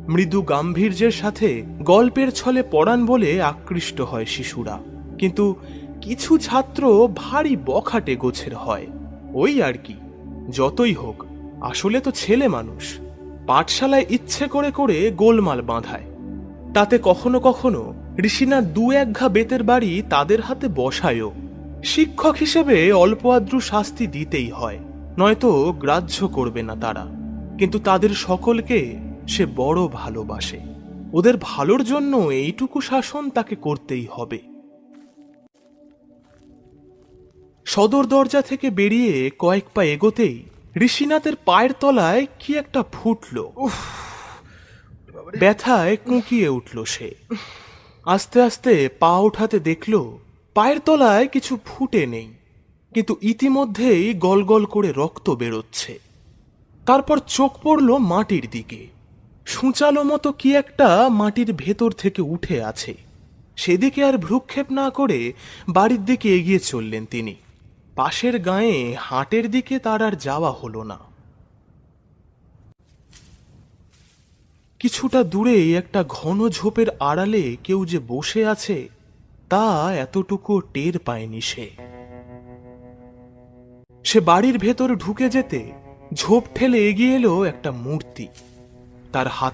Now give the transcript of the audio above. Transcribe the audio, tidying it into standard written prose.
মৃদু গাম্ভীর্যের সাথে গল্পের ছলে পড়ান বলে আকৃষ্ট হয় শিশুরা, কিন্তু কিছু ছাত্র ভারী বখাটে গোছের হয়। ওই আর কি, যতই হোক আসলে তো ছেলে মানুষ, পাঠশালায় ইচ্ছে করে করে গোলমাল বাঁধায়। তাতে কখনো কখনো ঋষিনার দু এক ঘা বেতের বাড়ি তাদের হাতে বসায়ও। শিক্ষক হিসেবে অল্প আদ্রু শাস্তি দিতেই হয়, নয়তো গ্রাহ্য করবে না তারা। কিন্তু তাদের সকলকে সে বড় ভালোবাসে, ওদের ভালোর জন্য এইটুকু শাসন তাকে করতেই হবে। সদর দরজা থেকে বেরিয়ে কয়েক পা এগোতেই ঋষিনাথের পায়ের তলায় কি একটা ফুটল। ব্যথায় কুঁকিয়ে উঠল সে। আস্তে আস্তে পা ওঠাতে দেখল পায়ের তলায় কিছু ফুটে নেই, কিন্তু ইতিমধ্যেই গলগল করে রক্ত বেরোচ্ছে। তারপর চোখ পড়ল মাটির দিকে। সূচালো মতো কি একটা মাটির ভেতর থেকে উঠে আছে। সেদিকে আর ভ্রুক্ষেপ না করে বাড়ির দিকে এগিয়ে চললেন তিনি। পাশের গাঁয়ে হাটের দিকে তার আর যাওয়া হলো না। কিছুটা দূরে একটা ঘন ঝোপের আড়ালে কেউ যে বসে আছে তা এতটুকু টের পায়নি সে বাড়ির ভেতর ঢুকে যেতে ঝোপ ঠেলে এগিয়ে এলো একটা মূর্তি। তার হাতে